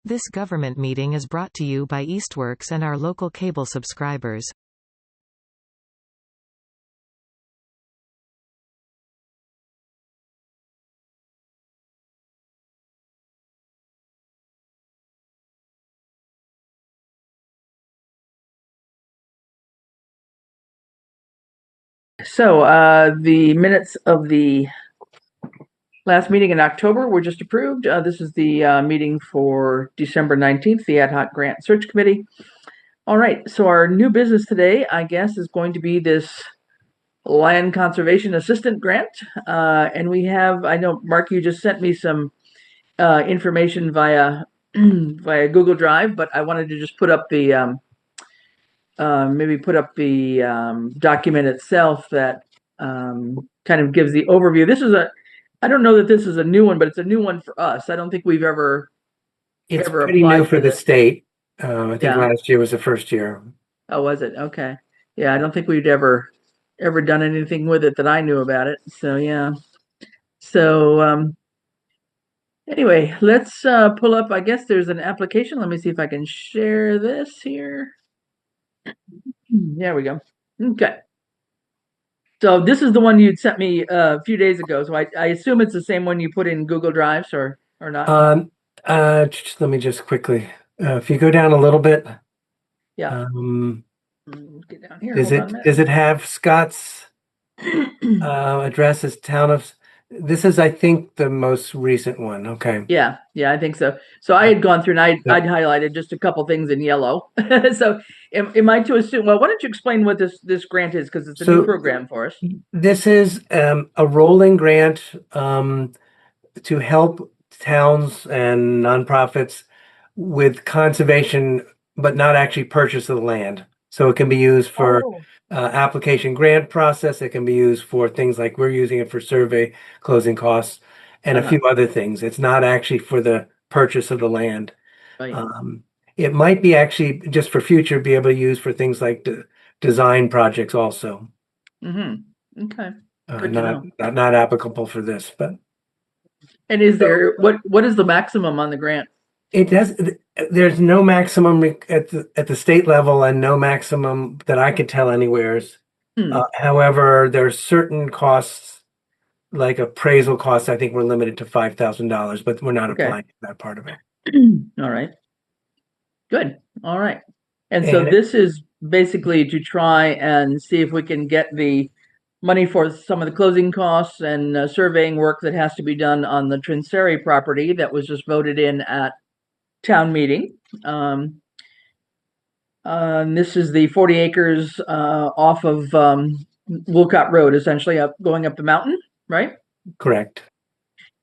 This government meeting is brought to you by Eastworks and our local cable subscribers. So the minutes of the last meeting in October were just approved. This is the meeting for December 19th, the Ad Hoc Grant Search Committee. All right, so our new business today, I guess, is going to be this Land Conservation Assistant Grant. And we have, I know, Mark, you just sent me some information via via Google Drive, but I wanted to just put up the maybe put up the document itself that kind of gives the overview. This is I don't know that this is a new one, but it's a new one for us. I don't think we've ever It's pretty new for the state. I think last year was the first year. Oh, was it? Okay. Yeah, I don't think we'd ever done anything with it that I knew about it. So yeah. So anyway, let's pull up. I guess there's an application. Let me see if I can share this here. There we go. Okay. So this is the one you'd sent me a few days ago. So I assume it's the same one you put in Google Drives or not? Let me just quickly, if you go down a little bit. Yeah. Get down here. Does it have Scott's address as town of? This is, I think, the most recent one. Okay. Yeah, I think so. So I had gone through and I'd highlighted just a couple things in yellow. So am I to assume? Well, why don't you explain what this grant is, because it's a new program for us. This is a rolling grant to help towns and nonprofits with conservation, but not actually purchase of the land. So it can be used for application grant process. It can be used for things like we're using it for survey closing costs and a few other things. It's not actually for the purchase of the land. Right. It might be actually just for future be able to use for things like design projects also. Mm-hmm. Okay. Not applicable for this, but. And is there what is the maximum on the grant? There's no maximum at the state level and no maximum that I could tell anywheres. However, there are certain costs, like appraisal costs, I think we're limited to $5,000, but we're not applying to that part of it. All right. Good. All right. And so this is basically to try and see if we can get the money for some of the closing costs and surveying work that has to be done on the Trinseri property that was just voted in at town meeting. This is the 40 acres off of Wolcott Road, essentially going up the mountain, right? Correct.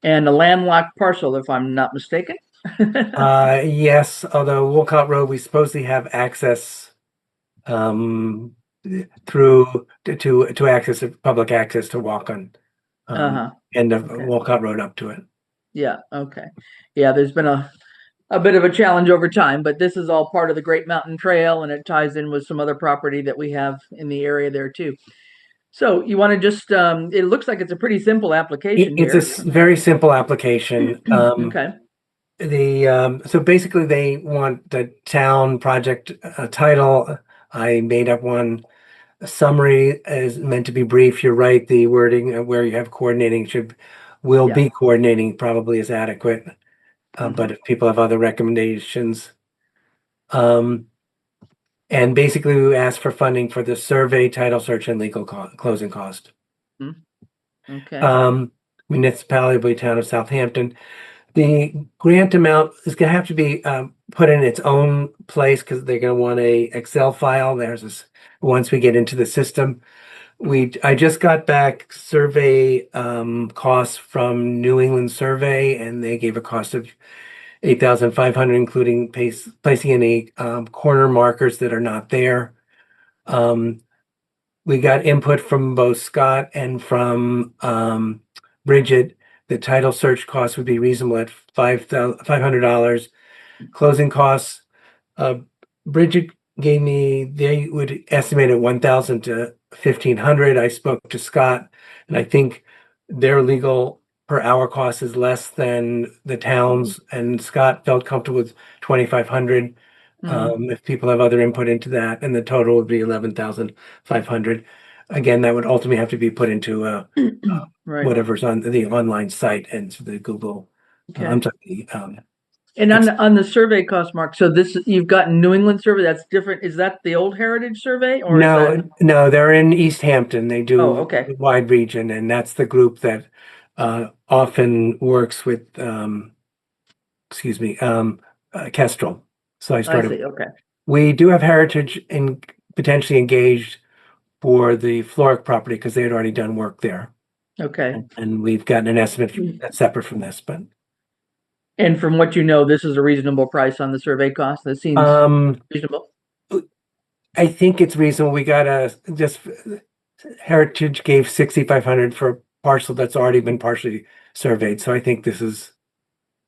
And a landlocked parcel, if I'm not mistaken. Yes, although Wolcott Road, we supposedly have access through to access public access to walk on end of Wolcott Road up to it. Yeah. Okay. Yeah. There's been a bit of a challenge over time, but this is all part of the Great Mountain Trail, and it ties in with some other property that we have in the area there too. So you want to just? It looks like it's a pretty simple application. It's a very simple application. Okay. So basically they want the town project title. I made up one. A summary is meant to be brief. You're right. The wording where you have coordinating will be coordinating probably is adequate. But if people have other recommendations, and basically we ask for funding for the survey, title search, and legal closing cost. Okay. Municipality will be town of Southampton. The grant amount is going to have to be put in its own place because they're going to want a Excel file. There's this once we get into the system. I just got back survey costs from New England Survey, and they gave a cost of $8,500, including placing any corner markers that are not there. We got input from both Scott and from Bridget. The title search cost would be reasonable at $500. Closing costs, Bridget gave me, they would estimate at $1,000 to $1,500. I spoke to Scott, and I think their legal per hour cost is less than the towns, and Scott felt comfortable with 2,500. If people have other input into that, and the total would be 11,500. Again, that would ultimately have to be put into Right. whatever's on the online site and to the Google. Okay. I'm sorry. And on the survey cost, Mark, so this, you've got New England survey, that's different. Is that the old Heritage survey or is that? No, they're in East Hampton. They do Oh, okay. a wide region, and that's the group that often works with Kestrel. So I I started. see, okay. We do have Heritage potentially engaged for the Floric property because they had already done work there, Okay. and we've gotten an estimate that's separate from this. But And from what you know, this is a reasonable price on the survey cost? That seems reasonable? I think it's reasonable. We got Heritage gave 6,500 for a parcel that's already been partially surveyed, so I think this is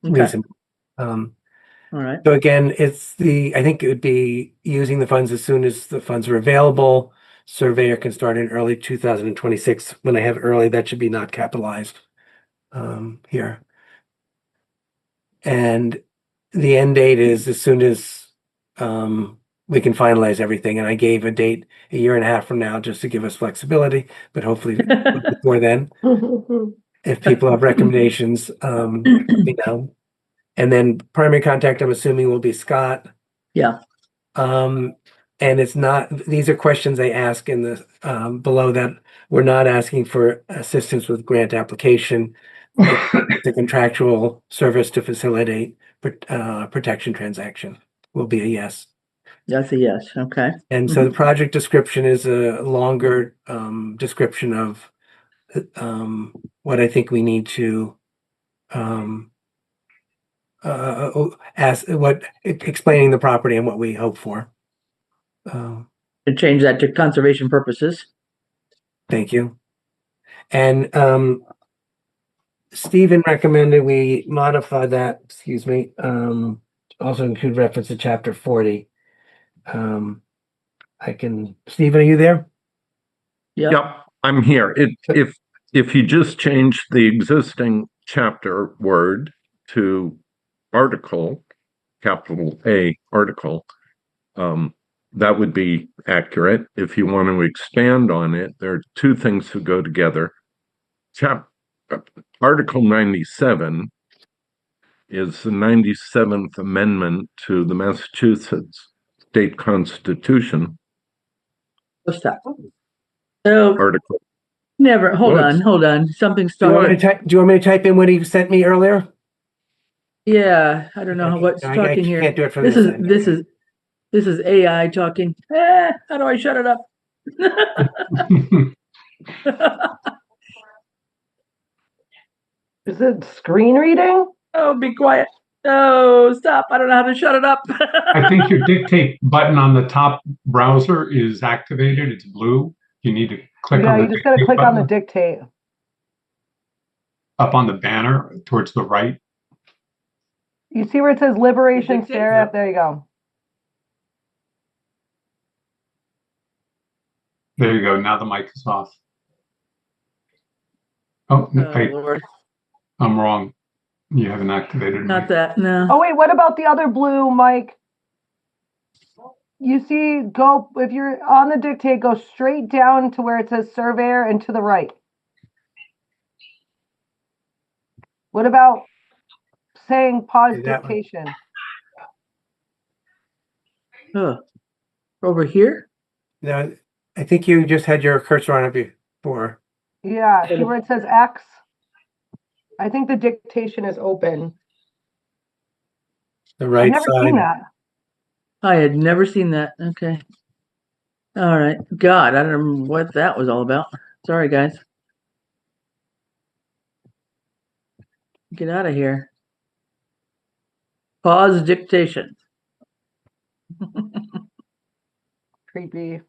Okay, reasonable. all right. So again, I think it would be using the funds as soon as the funds are available. Surveyor can start in early 2026. When I have early, that should be not capitalized here. And the end date is as soon as we can finalize everything. And I gave a date a year and a half from now just to give us flexibility, but hopefully before then. If people have recommendations, let me know. And then primary contact, I'm assuming, will be Scott. Yeah, And it's not, these are questions they ask in the below that we're not asking for assistance with grant application. It's a contractual service to facilitate protection transaction will be a yes. that's a yes, okay. And so the project description is a longer description of what I think we need to explaining the property and what we hope for. To change that to conservation purposes. Thank you. And Stephen recommended we modify that, excuse me, also include reference to chapter 40. Stephen, are you there? Yeah, Yep, I'm here. If you just change the existing chapter word to article, capital A article, that would be accurate. If you want to expand on it, there are two things that go together. Article 97 is the 97th Amendment to the Massachusetts State Constitution. let's stop. So, Article. hold on, something's Do you want me to type in what he sent me earlier? Yeah, I don't know what's talking here. Can't do it from This end. is AI talking. How do I shut it up? Is it screen reading? Oh, be quiet. Oh, stop. I don't know how to shut it up. I think your dictate button on the top browser is activated. It's blue. You need to click on the you just got to click on the button dictate. up on the banner towards the right. You see where it says Liberation Dictate? Serif? There you go. There you go. Now the mic is off. Oh, hey, Lord. I'm wrong. You haven't activated Not mic. that, no. Oh, wait, what about the other blue, Mike? You see, if you're on the dictate, go straight down to where it says Surveyor and to the right. What about saying pause dictation? Over here? No, I think you just had your cursor on it before. Yeah, see where it says X? I think the dictation is open. The right I've never side. seen that. I had never seen that. Okay. All right. God, I don't know what that was all about. Sorry, guys. Get out of here. Pause dictation. Creepy.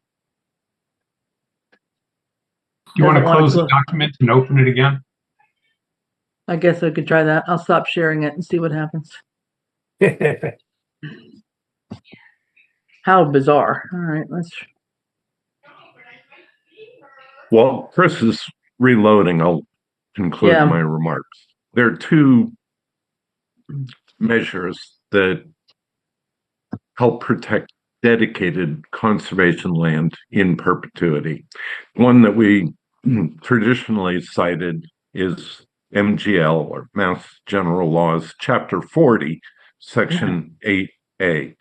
You want to Doesn't wanna close the close. document and open it again? I guess I could try that. I'll stop sharing it and see what happens. How bizarre. All right, let's. While Chris is reloading, I'll conclude Yeah. my remarks. There are two measures that help protect dedicated conservation land in perpetuity. One that we traditionally cited is MGL, or Mass General Laws, Chapter 40, Section 8A.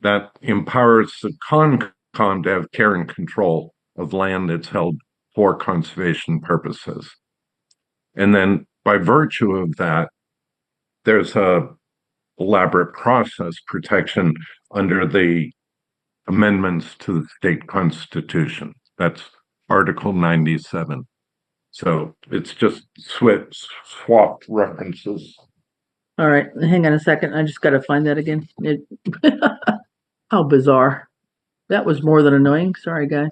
That empowers the Concom to have care and control of land that's held for conservation purposes. And then by virtue of that, there's a elaborate process protection under the amendments to the state constitution. That's Article 97. So it's just swapped references. All right, hang on a second. I just got to find that again. How bizarre. That was more than annoying. Sorry, guys.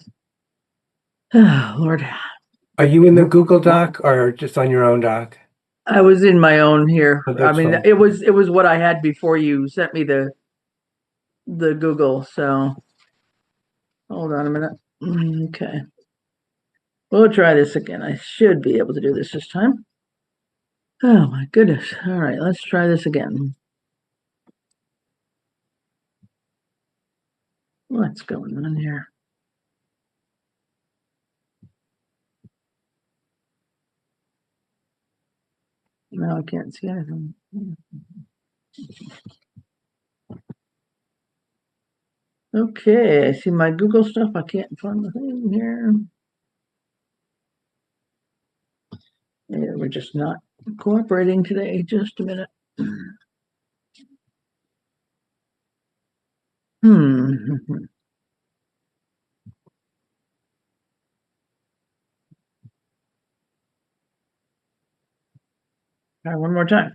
Oh, Lord. Are you in the Google Doc or just on your own doc? I was in my own here. Oh, I that's mean, fine. it was what I had before you sent me the Google. So hold on a minute. Okay. We'll try this again. I should be able to do this time. Oh my goodness. All right, let's try this again. What's going on here? No, I can't see anything. Okay, I see my Google stuff. I can't find the thing here. Yeah, we're just not cooperating today. Just a minute. Hmm. Try one more time.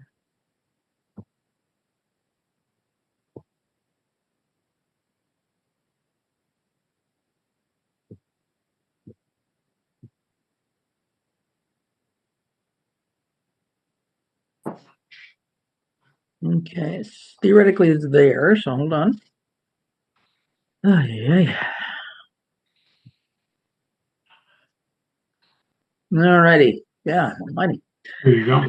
Okay, theoretically it's there, so hold on. Oh, yeah. All righty. Yeah, almighty. There you go.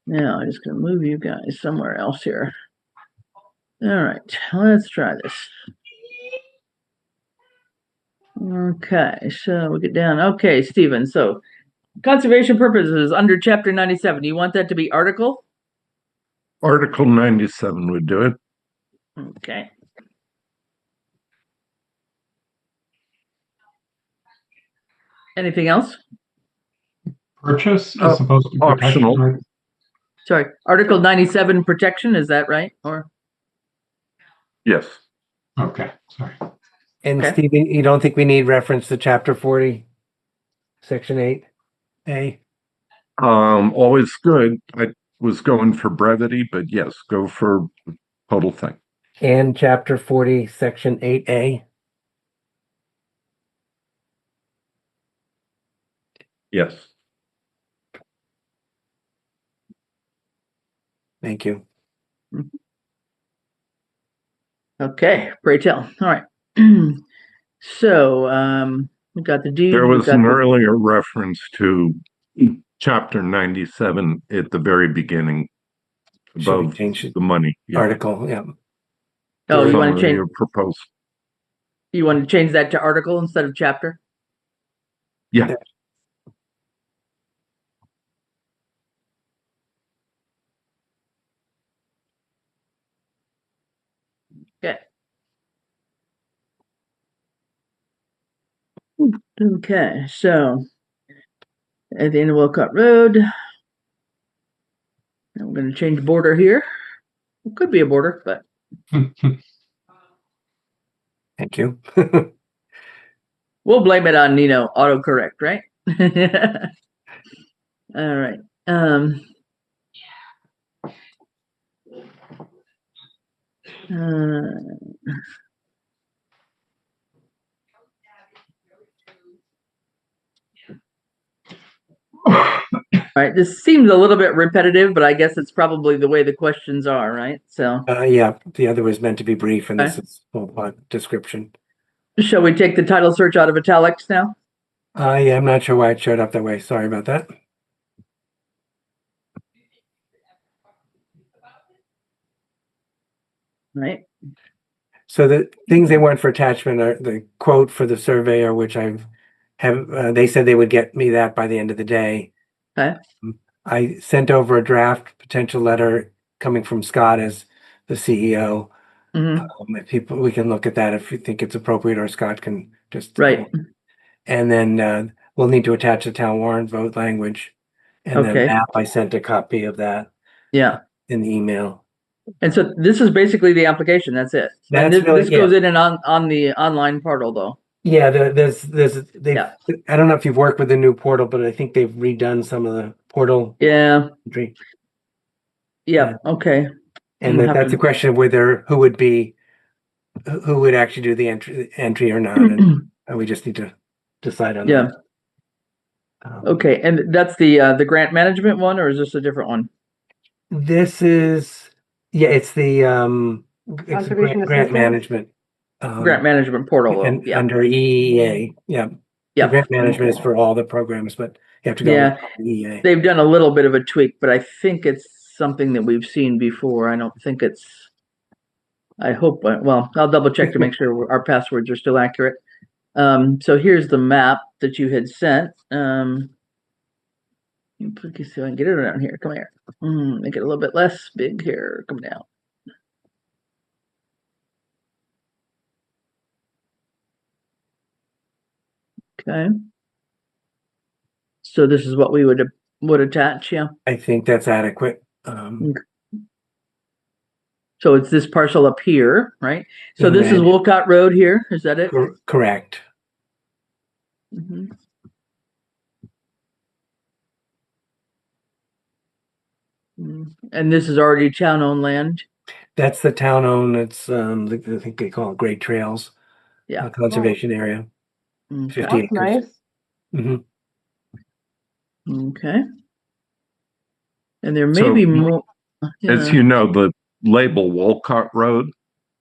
Now I'm just gonna move you guys somewhere else here. All right, let's try this. Okay, so we get down. Okay, Stephen, so conservation purposes under Chapter 97, you want that to be article? Article 97 would do it. Okay. Anything else? Purchase as opposed to optional. protection. Sorry, Article 97 protection, is that right? Or Yes. Okay, sorry. And Okay. Stephen, you don't think we need reference to Chapter 40, Section 8A? Always good. I was going for brevity, but yes, go for total thing. And Chapter 40, Section 8A? Yes. Thank you. okay, pray tell. All right. So we got the deed. There we was got an the- earlier reference to Chapter 97 at the very beginning Should we above change it? the money. Yeah. Article, yeah. Oh, you want to Summary change? or proposed. You want to change that to article instead of chapter? Yeah. Okay. Okay, so at the end of Wilcott Road, and we're going to change border here. It could be a border, but Thank you. we'll blame it on autocorrect, right? All right. All right, this seems a little bit repetitive, but I guess it's probably the way the questions are, right? So, Yeah, the other was meant to be brief, and this Okay. is full description. shall we take the title search out of italics now? Yeah, I'm not sure why it showed up that way. Sorry about that. Right? So the things they want for attachment are the quote for the surveyor, which they said they would get me that by the end of the day. Okay. I sent over a draft potential letter coming from Scott as the CEO. Mhm. If we can look at that if you think it's appropriate, or Scott can just Right. And then we'll need to attach the town warrant vote language, and then Okay. map. I sent a copy of that Yeah. in the email. And so this is basically the application. That's it. And That's really this goes in and on the online portal though. Yeah, there's they've Yeah. I don't know if you've worked with the new portal, but I think they've redone some of the portal Yeah. entry. Yeah. Okay. And that's a question of who would actually do the entry or not, and we just need to decide on Yeah. that. Okay. And that's the grant management one, or is this a different one? This is it's the it's the Conservation grant assistance? management. Grant management portal though. And Yeah. under EEA. Yeah. Yeah. The grant management is for all the programs, but you have to go Yeah. with EEA. They've done a little bit of a tweak, but I think it's something that we've seen before. I don't think I hope, well, I'll double check to make sure our passwords are still accurate. So here's the map that you had sent. Let me see if I can get it around here. Come here. Make it a little bit less big here. Come down. Okay. So this is what we would attach, yeah. I think that's adequate. So it's this parcel up here, right? So in this is red. Wolcott Road here. Is that it? Correct. Mhm. And this is already town-owned land. That's the town-owned. It's I think they call it Great Trails. Yeah. Conservation area. Okay. 50 acres. Nice. Mhm. Okay. And there may So, be more. As Yeah. you know, the label Wolcott Road,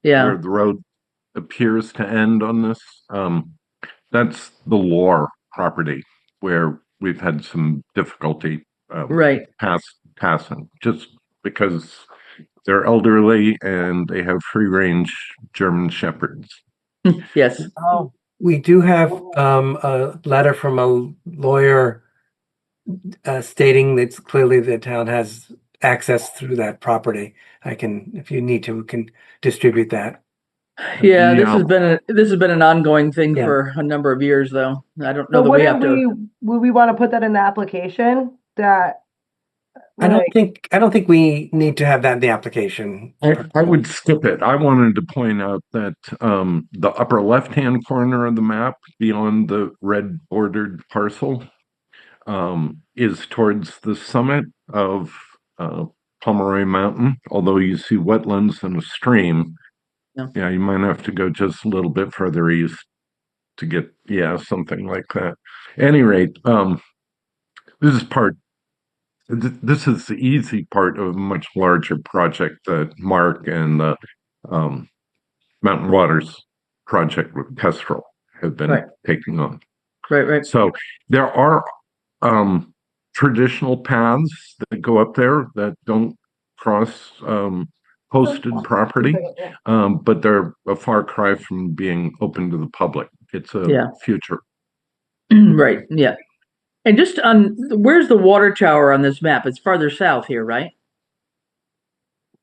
Yeah. where the road appears to end on this, that's the Lore property where we've had some difficulty Right. passing, just because they're elderly and they have free range German shepherds. Yes. Oh, We do have a letter from a lawyer stating that clearly the town has access through that property. If you need to, we can distribute that. Yeah, this Yeah. has been an ongoing thing Yeah. for a number of years, though. I don't know so that we have would we want to put that in the application that? I don't think we need to have that in the application. I would skip it. I wanted to point out that the upper left-hand corner of the map, beyond the red bordered parcel, is towards the summit of Pomeroy Mountain. Although you see wetlands and a stream, Yeah. you might have to go just a little bit further east to get something like that. At any rate, this is part. This is the easy part of a much larger project that Mark and the Mountain Waters project with Kestrel have been taking on. Right. So there are traditional paths that go up there that don't cross posted property, but they're a far cry from being open to the public. It's a future. Right. Yeah. And just where's the water tower on this map? It's farther south here, right?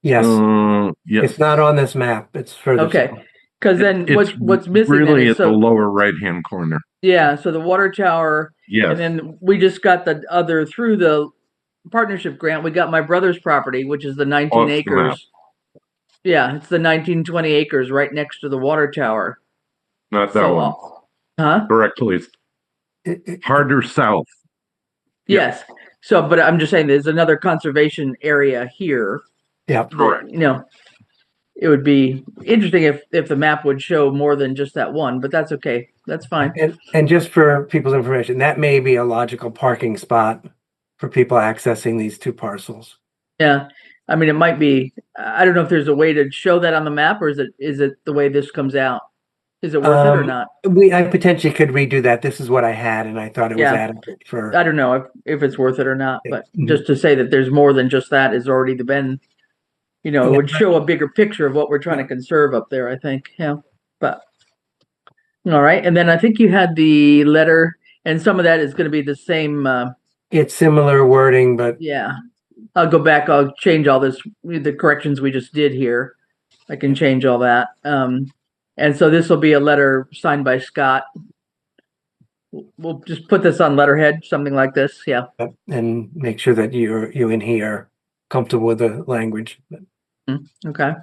Yes. Yes. It's not on this map. It's further Okay. south. Because then what's missing really then at the lower right-hand corner. Yeah, so the water tower. Yes. And then we just got the other through the partnership grant. We got my brother's property, which is the 19 Off the acres. map. Yeah, it's the 1920 acres right next to the water tower. Not that one. Huh? Directly harder south. Yes. So, but I'm just saying there's another conservation area here. Yeah. Correct. It would be interesting if the map would show more than just that one, but that's okay. That's fine. And just for people's information, that may be a logical parking spot for people accessing these two parcels. Yeah. I mean, it might be, I don't know if there's a way to show that on the map, or is it the way this comes out? Is it worth it or not? I potentially could redo that. This is what I had, and I thought it was Yeah. adequate for. I don't know if it's worth it or not, but Mhm. just to say that there's more than just that has already been, it Yeah. would show a bigger picture of what we're trying to conserve up there, I think. Yeah. But all right. And then I think you had the letter, and some of that is going to be the same. It's similar wording, but Yeah. I'll go back. I'll change all this, the corrections we just did here. I can change all that. And so this will be a letter signed by Scott. We'll just put this on letterhead, something like this. Yeah. and make sure that you and he are comfortable with the language. Okay.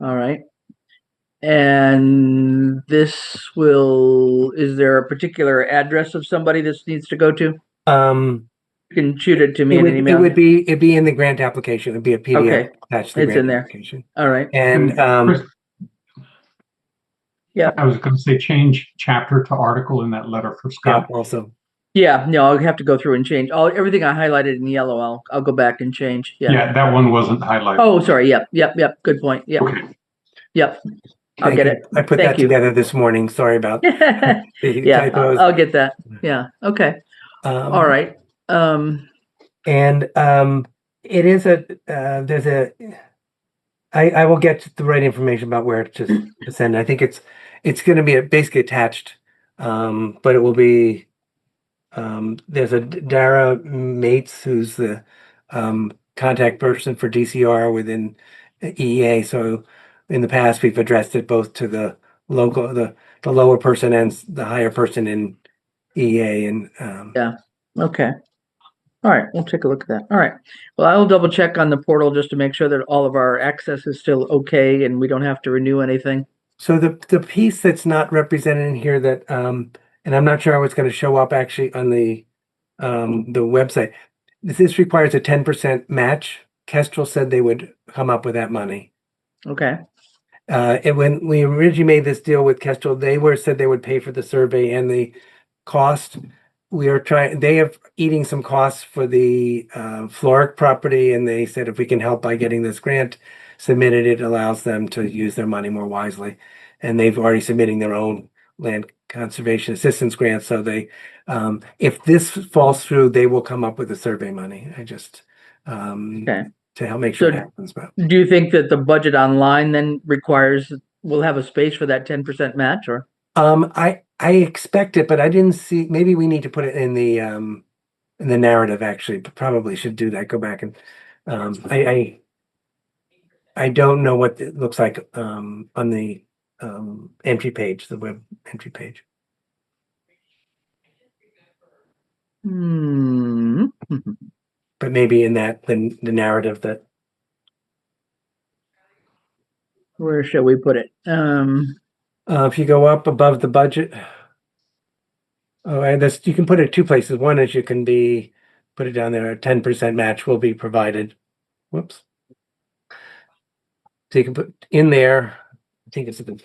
All right. And is there a particular address of somebody this needs to go to? You can shoot it to me in an email. It'd be in the grant application. It'd be a PDF Okay. attached to the It's grant in there. application. All right. And Chris, Yeah. I was going to say change chapter to article in that letter for yeah, Scott. also. Yeah, no, I'll have to go through and change everything I highlighted in yellow. I'll go back and change. Yeah. Yeah, that one wasn't highlighted. Oh, sorry. Yep. Good point. Yep. Okay. Yep. I'll Thank get you. it. I put Thank that you. together this morning. Sorry about the Yeah, typos. I'll get that. Yeah. Okay. All right. And it is there's I will get the right information about where to send. I think it's going to be basically attached, but it will be. There's a Dara Mates who's the contact person for DCR within EEA. So in the past, we've addressed it both to the local, the lower person and the higher person in EEA. And Yeah. Okay. All right. We'll take a look at that. All right. Well, I'll double check on the portal just to make sure that all of our access is still okay and we don't have to renew anything. so the piece that's not represented in here that and I'm not sure how it's going to show up actually on the website. This requires a 10% match. Kestrel said they would come up with that money. Okay. And when we originally made this deal with Kestrel, said they would pay for the survey and the cost. They have eating some costs for the Floric property, and they said if we can help by getting this grant submitted, it allows them to use their money more wisely. And they've already submitting their own land conservation assistance grant. So if this falls through, they will come up with the survey money. I just Okay. to help make sure So it happens. But do you think that the budget online then we'll have a space for that 10% match or? I expect it, but I didn't see. Maybe we need to put it in the narrative. Actually, but probably should do that. Go back and I don't know what it looks like on the entry page, the web entry page. Hmm. But maybe in that the narrative that. Where shall we put it? If you go up above the budget, and you can put it two places. One is you can put it down there. A 10% match will be provided. Whoops. So you can put in there. I think it's the.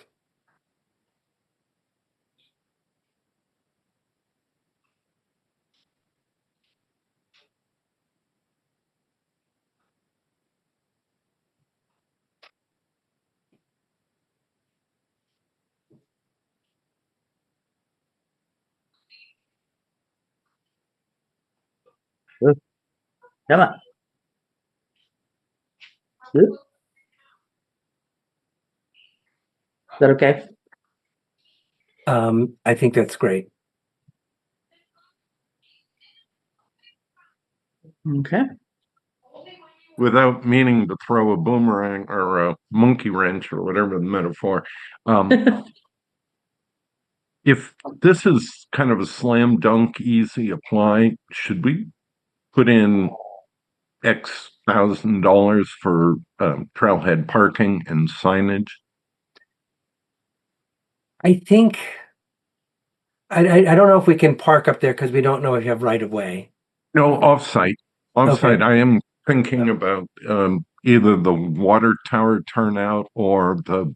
Come on. Good. Is that okay? I think that's great. Okay. Without meaning to throw a boomerang or a monkey wrench or whatever the metaphor, if this is kind of a slam dunk, easy apply, should we put in X $1,000 for trailhead parking and signage? I think I don't know if we can park up there because we don't know if you have right of way. No, offsite. Offsite. Okay. I am thinking about either the water tower turnout or the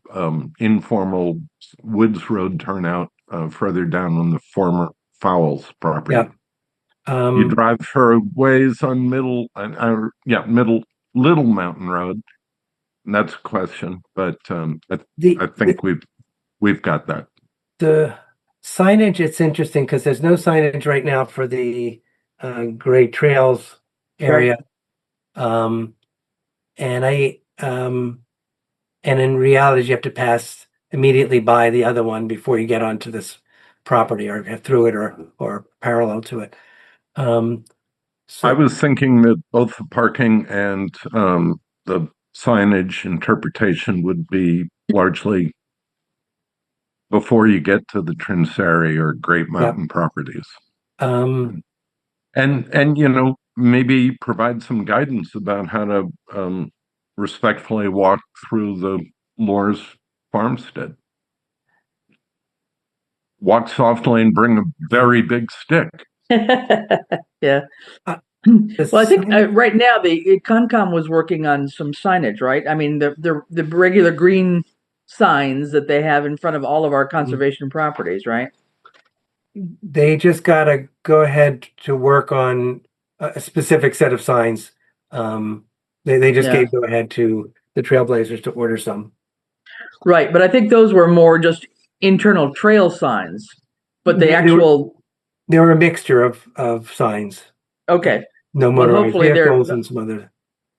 informal Woods Road turnout further down on the former Fowles property. Yeah. You drive her ways on Middle Little Mountain Road. And that's a question, but I think we've we've got that. The signage, it's interesting because there's no signage right now for the Great Trails area. And in reality, you have to pass immediately by the other one before you get onto this property or through it or parallel to it. So I was thinking that both the parking and the signage interpretation would be largely before you get to the Trinseri or Great Mountain properties. um, And maybe provide some guidance about how to respectfully walk through the Loors farmstead. Walk softly and bring a very big stick. Yeah. Well, I think right now the Concom was working on some signage, right? I mean, the regular green signs that they have in front of all of our conservation properties, right? they just gotta go ahead to work on a specific set of signs. They just Yeah. gave go ahead to the Trailblazers to order some. Right, but I think those were more just internal trail signs, but the They were- actual, They were a mixture of signs. okay, No motorized hopefully they're- vehicles and some other.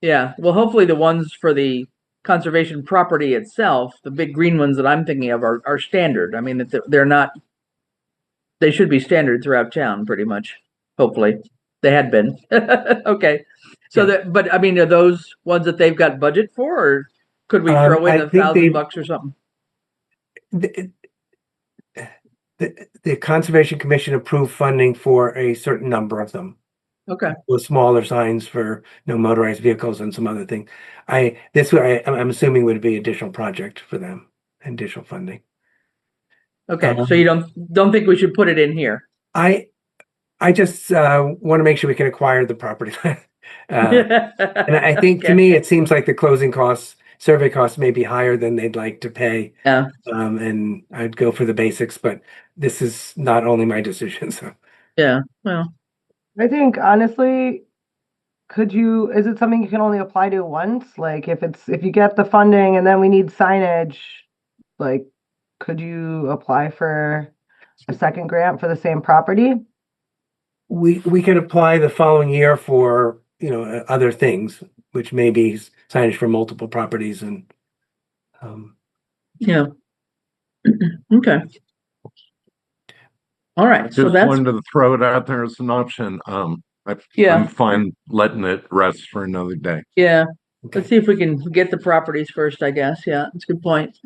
yeah. Well, hopefully the ones for the conservation property itself, the big green ones that I'm thinking of are standard. I mean, that they're not, they should be standard throughout town, pretty much. Hopefully, they had been. Okay, so Yeah. but I mean, are those ones that they've got budget for, or could we throw in I think $1,000 or something? The Conservation Commission approved funding for a certain number of them. Okay, With smaller signs for no motorized vehicles and some other thing. I'm assuming would be additional project for them, additional funding. okay. So you don't think we should put it in here? I just want to make sure we can acquire the property. And I think to me, it seems like the closing costs, survey costs may be higher than they'd like to pay. Yeah. And I'd go for the basics, but this is not only my decision, so. Yeah, well, I think honestly, is it something you can only apply to once? Like if you get the funding and then we need signage, like could you apply for a second grant for the same property? We could apply the following year for, other things, which may be signage for multiple properties and, yeah. Okay. All right, so Just that's, wanted to throw it out there as an option. Yeah. I'm fine letting it rest for another day. yeah, okay. let's see if we can get the properties first, I guess. Yeah, that's a good point.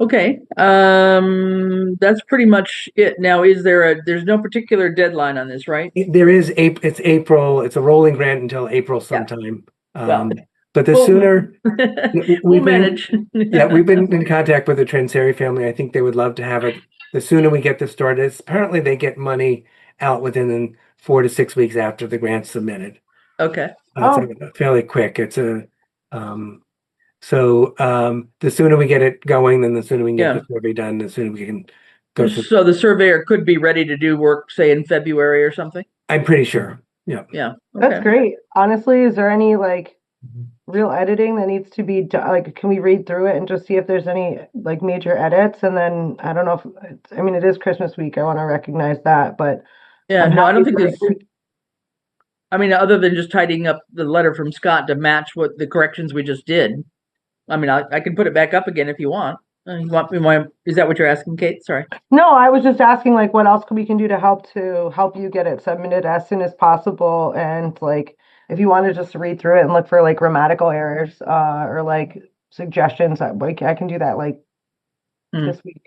Okay, that's pretty much it. Now, there's no particular deadline on this, right? There is it's April, it's a rolling grant until April sometime. Well, But the Well, sooner, We'll we've been, manage. yeah, we've been in contact with the Trinseri family. I think they would love to have it. The sooner we get this started, apparently they get money out within 4 to 6 weeks after the grant's submitted. Okay, It's fairly quick. So the sooner we get it going, then the sooner we can get the survey done, the sooner we can go through. so the surveyor could be ready to do work, say, in February or something? I'm pretty sure. Yeah. Yeah. That's Okay. great. Honestly, is there any like real editing that needs to be done? Like, can we read through it and just see if there's any like major edits? And then I don't know if it is Christmas week. I want to recognize that, but Yeah, I'm no, I don't happy think for- there's, I mean, other than just tidying up the letter from Scott to match what the corrections we just did. I mean, I can put it back up again if you want. Is that what you're asking, Kate? Sorry. No, I was just asking like what else we can do to help you get it submitted as soon as possible, and like if you want to just read through it and look for like grammatical errors or like suggestions, I can do that like this week.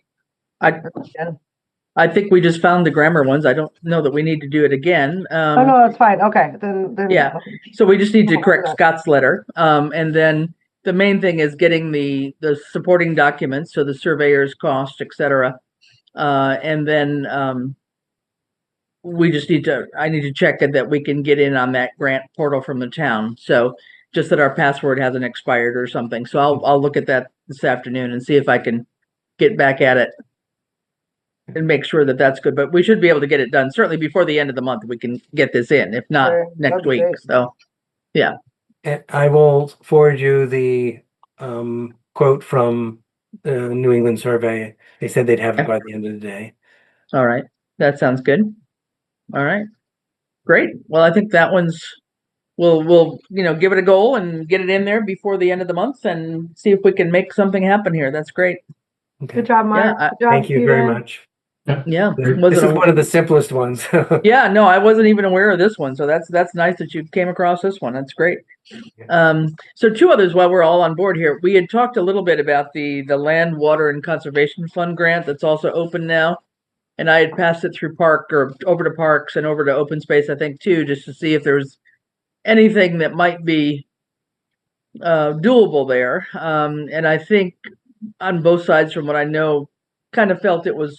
I think we just found the grammar ones. I don't know that we need to do it again. Oh no, that's fine. Okay, then Yeah. So we just need to correct Scott's letter. And then the main thing is getting the supporting documents, so the surveyor's cost, et cetera. And then I need to check it that we can get in on that grant portal from the town. So just that our password hasn't expired or something. So I'll look at that this afternoon and see if I can get back at it and make sure that that's good. But we should be able to get it done. Certainly before the end of the month, we can get this in, if not Sure, next that'd be week. great. So, yeah. And I will forward you the quote from New England survey. They said they'd have it by the end of the day. All right. That sounds good. All right. Great. Well, I think that one's, we'll, give it a goal and get it in there before the end of the month and see if we can make something happen here. That's great. Okay. Good job, Mark. Yeah, Good job, Thank you very Steven. much. Yeah. This is one of the simplest ones. Yeah, no, I wasn't even aware of this one. So that's nice that you came across this one. That's great. So two others while we're all on board here. We had talked a little bit about the Land, Water, and Conservation Fund grant that's also open now. And I had passed it through Park or over to Parks and over to Open Space, I think, too, just to see if there's anything that might be doable there. And I think on both sides, from what I know, kind of felt it was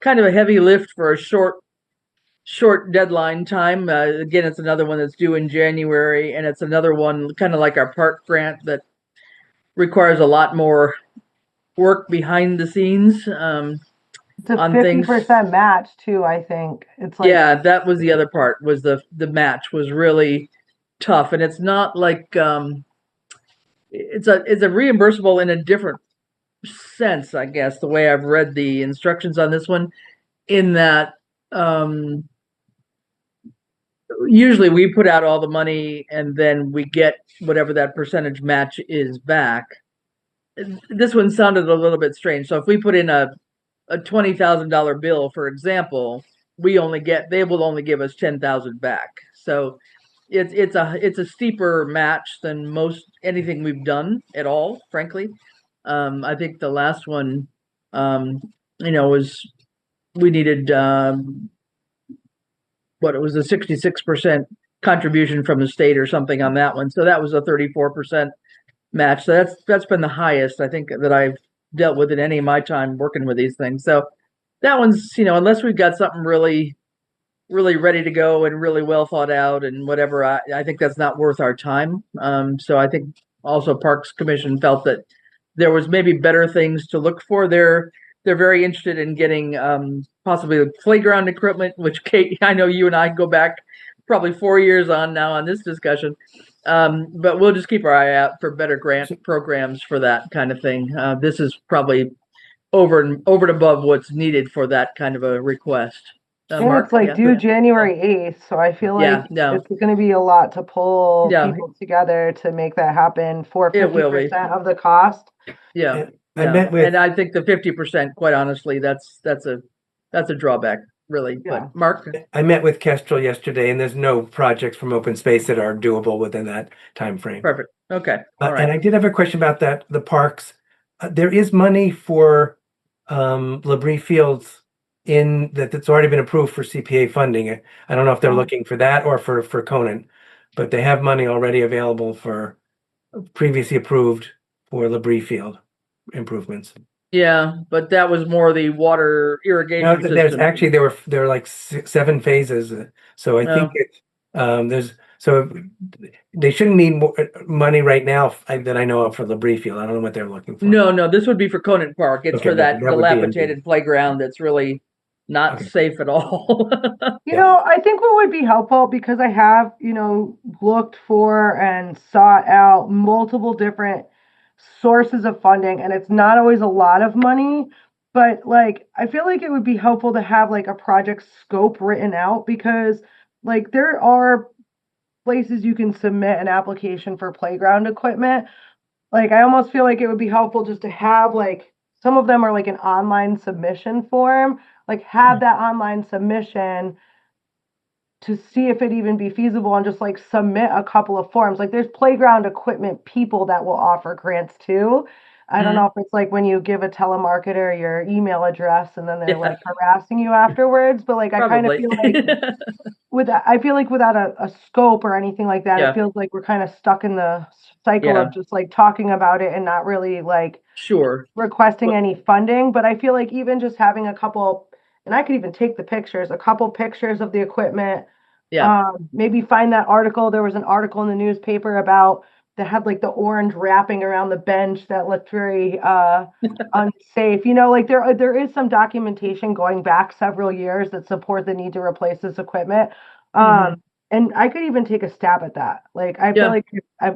kind of a heavy lift for a short deadline time. Again, it's another one that's due in January, and it's another one kind of like our park grant that requires a lot more work behind the scenes. It's a On 50% match too, I think. It's like, yeah, that was the other part, was the match was really tough, and it's not like it's a reimbursable in a different sense, I guess, the way I've read the instructions on this one, in that usually we put out all the money and then we get whatever that percentage match is back. This one sounded a little bit strange. So if we put in a $20,000 bill, for example, they will only give us 10,000 back. So it's a steeper match than most anything we've done at all, frankly. I think the last one, was we needed it was a 66% contribution from the state or something on that one. So that was a 34% match. So that's been the highest I think that I've dealt with in any of my time working with these things. So that one's, unless we've got something really, really ready to go and really well thought out and whatever, I think that's not worth our time. So I think also Parks Commission felt that there was maybe better things to look for. They're very interested in getting possibly playground equipment, which Kate, I know you and I go back probably 4 years on now on this discussion. But we'll just keep our eye out for better grant programs for that kind of thing. This is probably over and above what's needed for that kind of a request. and Mark, it's like yeah. due January 8th, so I feel Yeah, like no. it's going to be a lot to pull Yeah. people together to make that happen for It will be. 50% of the cost. Yeah. I met with, and I think the 50%, quite honestly, that's a drawback, really. Yeah. But Mark, I met with Kestrel yesterday, and there's no projects from Open Space that are doable within that time frame. perfect. Okay. All right. And I did have a question about the parks. There is money for Labrie Fields that's already been approved for CPA funding. I don't know if they're looking for that or for Conan, but they have money already available for previously approved for Labrie Field improvements. Yeah, but that was more the water irrigation No, there's system. actually there were like 7 phases, so I think they shouldn't need more money right now that I know of for Labrie Field. I don't know what they're looking for. No, this would be for Conant Park. It's Okay, for that that would be dilapidated playground that's really not safe at all. I think what would be helpful, because I have, looked for and sought out multiple different sources of funding, and it's not always a lot of money, but like I feel like it would be helpful to have like a project scope written out, because like there are places you can submit an application for playground equipment. Like I almost feel like it would be helpful just to have, like, some of them are like an online submission form, like have that online submission to see if it even be feasible, and just like submit a couple of forms. Like there's playground equipment people that will offer grants too. I don't know if it's like when you give a telemarketer your email address and then they're like harassing you afterwards, but like I kind of feel like I feel like without a scope or anything like that, it feels like we're kind of stuck in the cycle of just like talking about it and not really like requesting any funding. But I feel like even just having a couple, and I could even take the pictures, a couple pictures of the equipment. Maybe find that article. There was an article in the newspaper about that had like the orange wrapping around the bench that looked very unsafe. Like there is some documentation going back several years that support the need to replace this equipment. And I could even take a stab at that. Like, I Yeah. feel like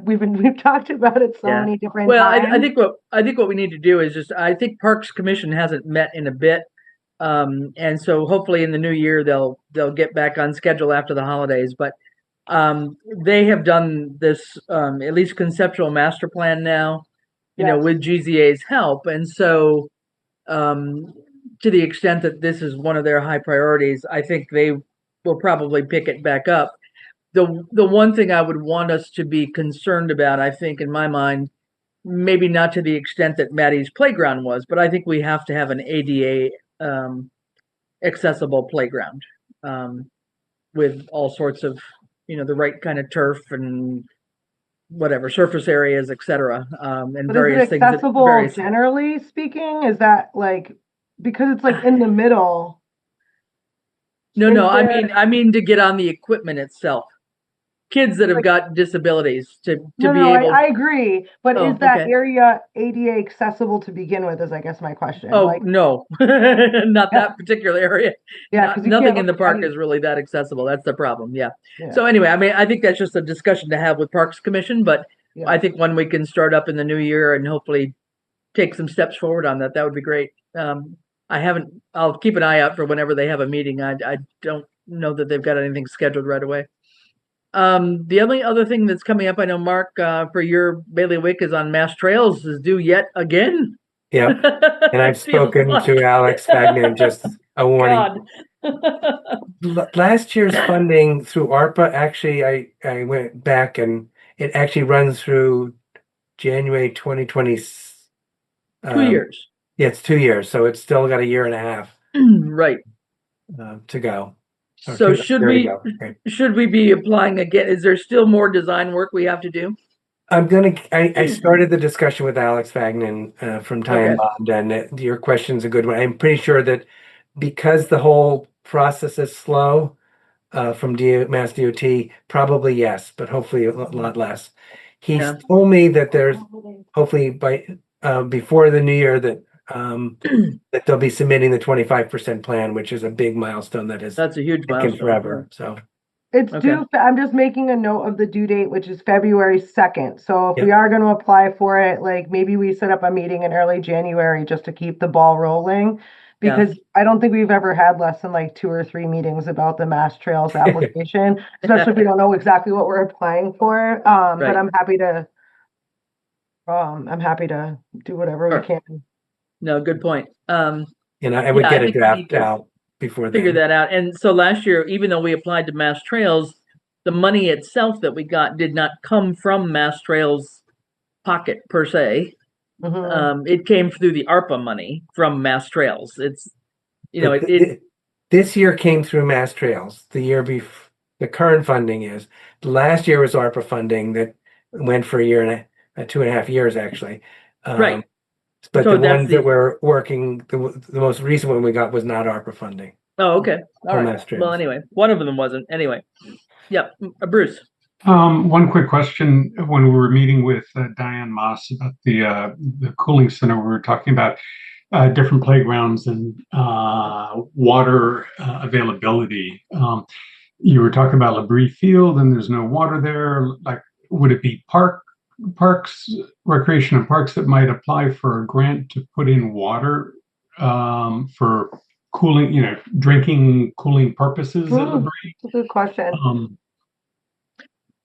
we've talked about it so Yeah. many different Well, times. I think what we need to do is I think Parks Commission hasn't met in a bit. And so hopefully in the new year they'll get back on schedule after the holidays. But they have done this at least conceptual master plan now, Yes. with GZA's help. And so to the extent that this is one of their high priorities, I think they will probably pick it back up. The one thing I would want us to be concerned about, I think, in my mind, maybe not to the extent that Maddie's playground was, but I think we have to have an ADA accessible playground with all sorts of, the right kind of turf and whatever surface areas, etc. And But is various it things. accessible generally speaking? Is that like, because it's like in the middle? No, I mean to get on the equipment itself. Kids that have got disabilities to be able. I agree. But Oh, is that okay. area ADA accessible to begin with, is I guess my question. Oh, Like, no, not that particular area. yeah, because Nothing in the park is really that accessible. That's the problem. Yeah. Yeah. So anyway, I mean, I think that's just a discussion to have with Parks Commission, but Yeah. I think when we can start up in the new year and hopefully take some steps forward on that, that would be great. I'll keep an eye out for whenever they have a meeting. I don't know that they've got anything scheduled right away. The only other thing that's coming up, I know, Mark, for your bailiwick is on Mass Trails is due yet again. Yeah. And I've spoken to Alex Fagnan, just a warning. Last year's funding through ARPA, actually, I went back and it actually runs through January 2020. 2 years. Yeah, it's 2 years. So it's still got a year and a half Right. to go. So should we be applying again? Is there still more design work we have to do? I started the discussion with Alex Fagnan from Time Bond, and your question's a good one. I'm pretty sure that because the whole process is slow from Mass DOT, probably yes, but hopefully a lot less. He's told me that there's hopefully by before the new year that that they'll be submitting the 25% plan, which is a big milestone that's a huge milestone forever. So it's due. I'm just making a note of the due date, which is February 2nd. So if we are going to apply for it, like maybe we set up a meeting in early January just to keep the ball rolling, because I don't think we've ever had less than like 2 or 3 meetings about the Mass Trails application, especially if we don't know exactly what we're applying for. But I'm happy to do whatever we can. No, good point. And I would get a draft out before then. Figure that out. And so last year, even though we applied to Mass Trails, the money itself that we got did not come from Mass Trails' pocket per se. Mm-hmm. It came through the ARPA money from Mass Trails. It's, this year came through Mass Trails. The year before, the current funding is. Last year was ARPA funding that went for a year and 2.5 years actually. Right. But so the ones that were working, the most recent one we got was not ARPA funding. Oh, okay. All right. Well, anyway, one of them wasn't. Anyway, yep. Bruce. One quick question. When we were meeting with Diane Moss about the cooling center, we were talking about different playgrounds and water availability. You were talking about Labrie Field, and there's no water there. Like, would it be Parks, Recreation and Parks that might apply for a grant to put in water for cooling, drinking, cooling purposes at Labrie? That's a good question.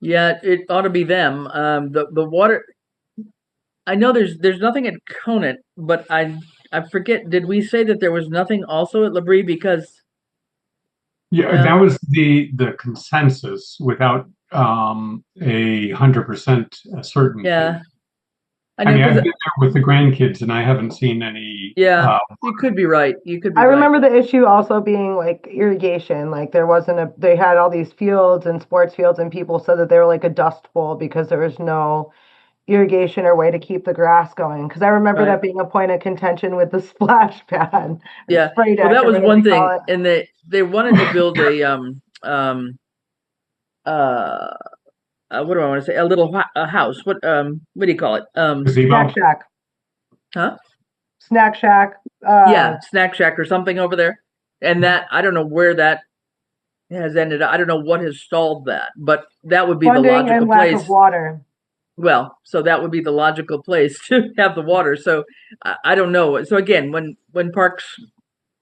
Yeah, it ought to be them. The water. I know there's nothing at Conant, but I forget. Did we say that there was nothing also at Labrie because? Yeah, that was the consensus without 100% certainty. Yeah. I mean, I've been there with the grandkids and I haven't seen any. Yeah, you could be right. I remember the issue also being like irrigation. Like they had all these fields and sports fields, and people said that they were like a dust bowl because there was no irrigation or way to keep the grass going. Because I remember that being a point of contention with the splash pad. Yeah, well, that was one thing, and they wanted to build what do I want to say? A little house. What do you call it? Snack shack. Huh? Snack shack. Yeah, snack shack or something over there. And that I don't know where that has ended. I don't know what has stalled that, but that would be the Funding and logical lack place. of water. Well, so that would be the logical place to have the water. So I don't know. So again, when Parks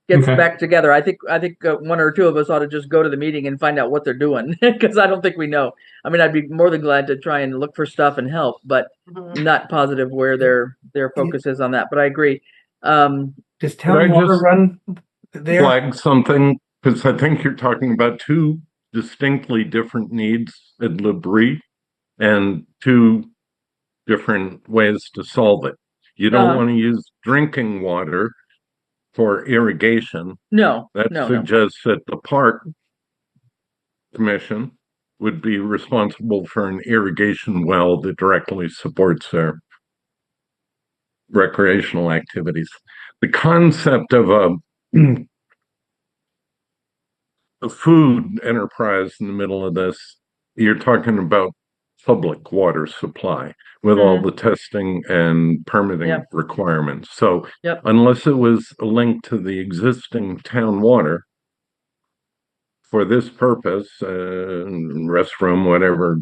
gets Okay. back together, I think one or two of us ought to just go to the meeting and find out what they're doing because I don't think we know. I mean, I'd be more than glad to try and look for stuff and help, but not positive where their focus is on that. But I agree. Does Could I town water just run there? flag something? Because I think you're talking about two distinctly different needs at Labrie and two different ways to solve it. You don't Uh-huh. want to use drinking water for irrigation. No, That no. suggests that the park commission would be responsible for an irrigation well that directly supports their recreational activities. The concept of a food enterprise in the middle of this, you're talking about public water supply with all the testing and permitting Yep. requirements. So Yep. unless it was a link to the existing town water for this purpose, restroom, whatever,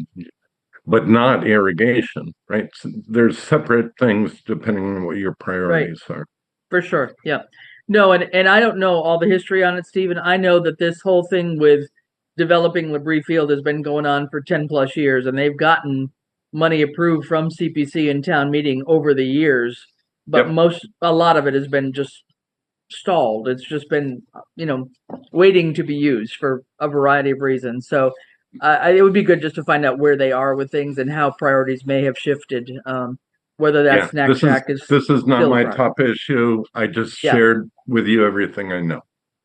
but not irrigation, right? So there's separate things depending on what your priorities are. For sure. Yeah. No, and I don't know all the history on it, Stephen. I know that this whole thing with developing Labrie Field has been going on for 10 plus years, and they've gotten money approved from CPC and town meeting over the years. But Yep. a lot of it has been just stalled. It's just been, waiting to be used for a variety of reasons. So it would be good just to find out where they are with things and how priorities may have shifted. Whether that Yeah, snack shack is this is not still my front. top issue. I just Yeah. shared with you everything I know.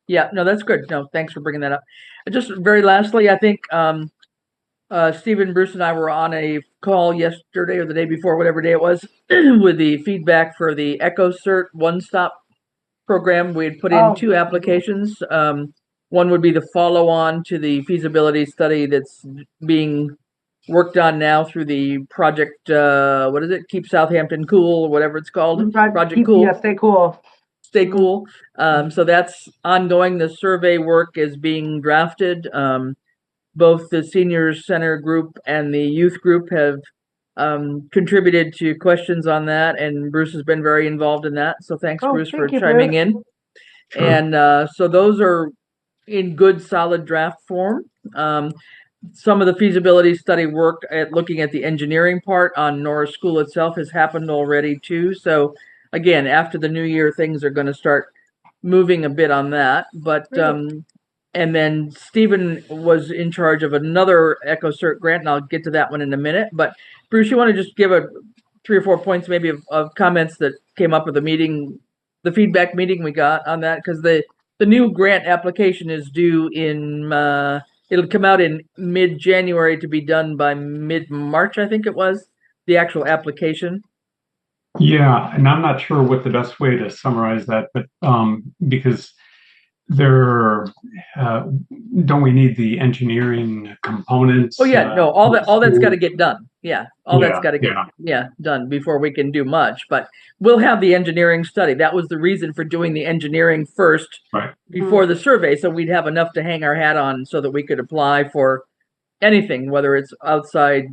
Yeah, no, that's good. No, thanks for bringing that up. Just very lastly, I think Stephen, Bruce, and I were on a call yesterday or the day before, whatever day it was, with the feedback for the EcoCert one-stop program. We had put in 2 applications. One would be the follow-on to the feasibility study that's being worked on now through the project. What is it? Keep Southampton Cool, or whatever it's called. Project Cool. Yeah, stay cool. Stay cool. So that's ongoing. The survey work is being drafted. Both the senior center group and the youth group have contributed to questions on that, and Bruce has been very involved in that. So thanks, Bruce, for chiming in. Sure. And so those are in good, solid draft form. Some of the feasibility study work at looking at the engineering part on Norris School itself has happened already too. So again, after the new year, things are going to start moving a bit on that. But and then Stephen was in charge of another EcoCert grant, and I'll get to that one in a minute. But Bruce, you want to just give 3 or 4 points maybe of comments that came up at the meeting, the feedback meeting we got on that, because the new grant application is due in it'll come out in mid-January to be done by mid-March, I think it was, the actual application. Yeah, and I'm not sure what the best way to summarize that, but because there, don't we need the engineering components? Oh yeah, no, all that's got to get done. Yeah, that's got to get done before we can do much. But we'll have the engineering study. That was the reason for doing the engineering first before the survey, so we'd have enough to hang our hat on so that we could apply for anything, whether it's outside.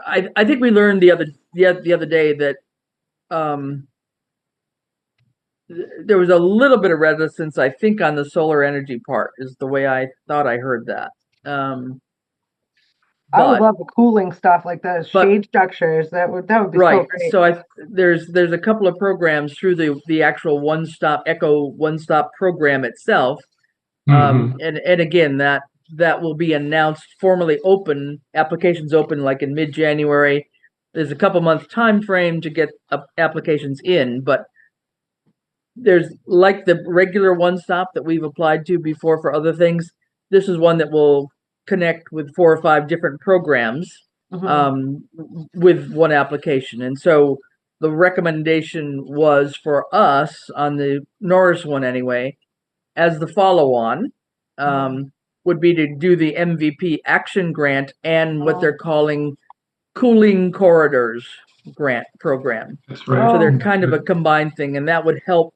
I think we learned the other day that there was a little bit of reticence, I think, on the solar energy part, is the way I thought I heard that. I would love the cooling stuff like the shade structures. That would be so great. So there's a couple of programs through the actual one-stop program itself. And again, that will be announced formally open, applications open like in mid-January. There's a couple month time frame to get applications in, but there's like the regular one-stop that we've applied to before for other things. This is one that will connect with 4 or 5 different programs with one application. And so the recommendation was for us on the Norris one anyway, as the follow-on, would be to do the MVP action grant and what they're calling cooling corridors grant program. That's right. So they're kind of a combined thing, and that would help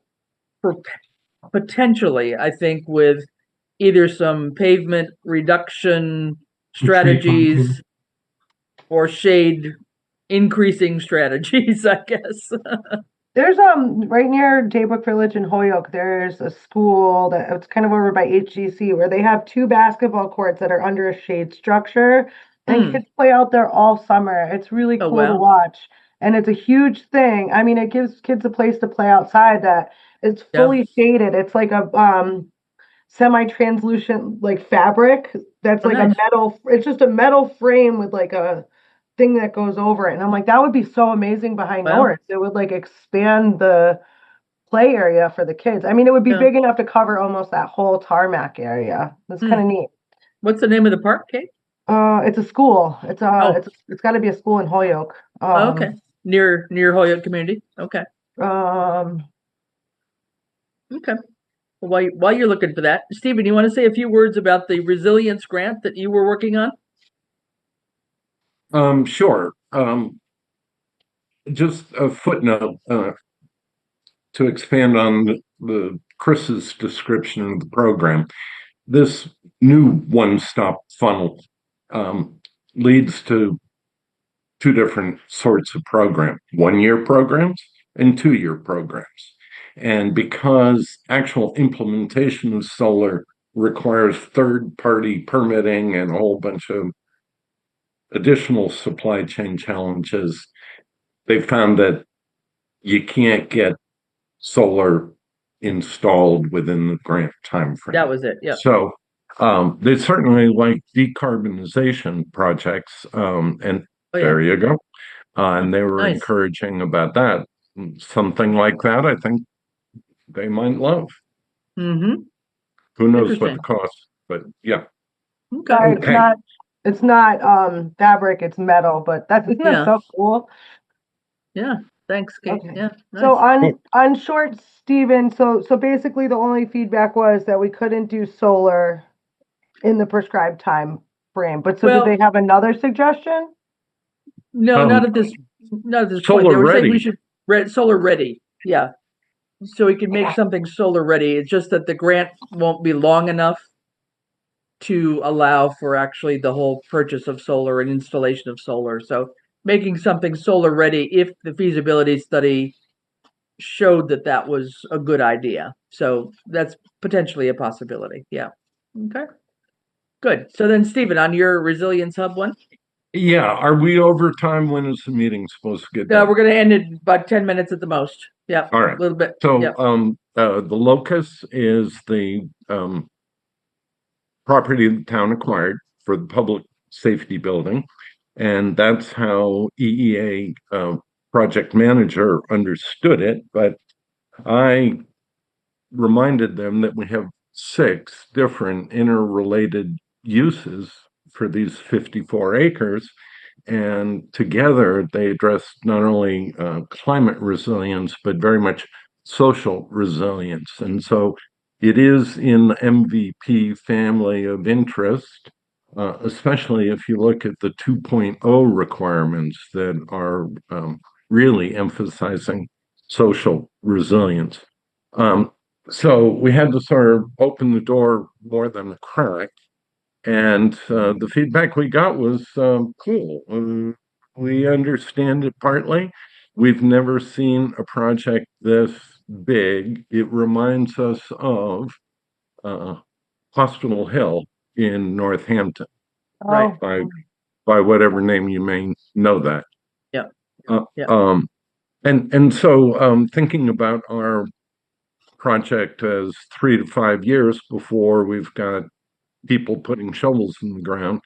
potentially, I think, with either some pavement reduction Tree strategies or shade increasing strategies, I guess. There's right near Daybrook Village in Holyoke, there's a school that it's kind of over by HGC where they have two basketball courts that are under a shade structure and kids play out there all summer. It's really Oh, cool to wow. watch. And it's a huge thing. I mean, it gives kids a place to play outside that it's Yeah. fully shaded. It's like a semi-translucent like fabric that's Oh, like nice. a metal, it's just a metal frame with like a thing that goes over it. And I'm like, that would be so amazing behind Wow. Norris. It would like expand the play area for the kids. I mean, it would be Yeah. big enough to cover almost that whole tarmac area. That's kind of neat. What's the name of the park, Kate? It's a school. Oh. It's got to be a school in Holyoke. Oh, okay. Near Holyoke Community. Okay. Okay. Well, while you're looking for that, Stephen, you want to say a few words about the resilience grant that you were working on? Sure. Just a footnote to expand on the Chris's description of the program. This new one-stop funnel leads to two different sorts of program, 1-year programs and 2-year programs. And because actual implementation of solar requires third-party permitting and a whole bunch of additional supply chain challenges, they found that you can't get solar installed within the grant timeframe. That was it. Yeah. So they certainly like decarbonization projects, and Oh, yeah. there you go. And they were Nice. encouraging about that. Something like that, I think they might love. Mm-hmm. Who knows what Interesting. the cost, but yeah. Okay. Sorry, Okay. it's not fabric, it's metal, but isn't that Yeah. so cool? Yeah. Thanks, Kate. Okay. Yeah. So Nice. on short, Stephen, so basically the only feedback was that we couldn't do solar in the prescribed time frame. But so Well- did they have another suggestion? No, not at this point. They Solar were saying we ready. should solar ready. Yeah. So we can make something solar ready. It's just that the grant won't be long enough to allow for actually the whole purchase of solar and installation of solar. So making something solar ready if the feasibility study showed that that was a good idea. So that's potentially a possibility. Yeah. Okay. Good. So then, Stephen, on your Resilience Hub one, Yeah. Are we over time? When is the meeting supposed to get done? we're going to end in about 10 minutes at the most. Yeah. All right. A little bit. So yeah. the locus is the property the town acquired for the public safety building. And that's how EEA project manager understood it. But I reminded them that we have 6 different interrelated uses for these 54 acres. And together they address not only climate resilience, but very much social resilience. And so it is in the MVP family of interest, especially if you look at the 2.0 requirements that are really emphasizing social resilience. So we had to sort of open the door more than a crack. And the feedback we got was cool. We understand it partly. We've never seen a project this big. It reminds us of Hospital Hill in Northampton, Right. by whatever name you may know that. Yeah. Yeah. And so thinking about our project as 3 to 5 years before we've got people putting shovels in the ground,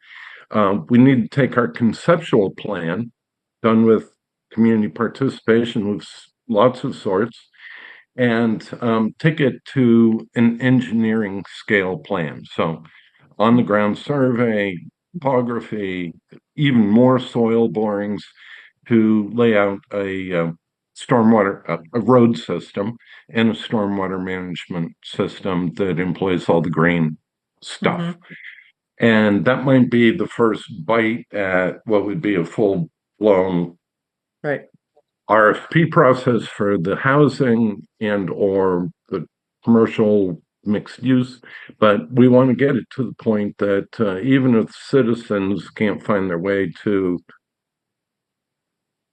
we need to take our conceptual plan, done with community participation of lots of sorts, and take it to an engineering scale plan. So on the ground survey, topography, even more soil borings to lay out a stormwater, a road system and a stormwater management system that employs all the green stuff. Mhm. And that might be the first bite at what would be a full-blown Right. RFP process for the housing and or the commercial mixed use, but we want to get it to the point that even if citizens can't find their way to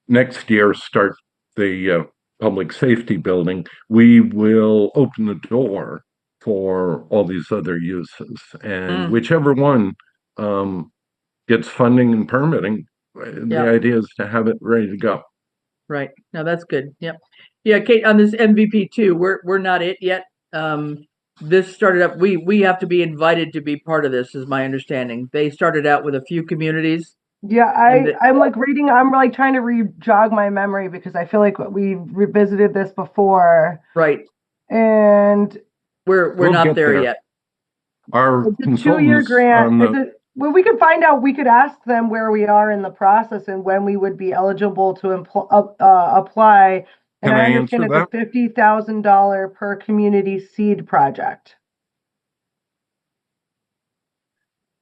next year start the public safety building, we will open the door for all these other uses. And whichever one gets funding and permitting, the idea is to have it ready to go. Right. No, that's good. Yep. Yeah, Kate, on this MVP too, we're not it yet. This started up, we have to be invited to be part of this, is my understanding. They started out with a few communities. Yeah, And I'm like reading, I'm like trying to jog my memory because I feel like we revisited this before. Right. And we're We'll not get there there. yet. Our it's a 2-year consultants grant. on the Well, we could find out, we could ask them where we are in the process and when we would be eligible to apply. And Can I I understand answer it's a $50,000 per community seed project.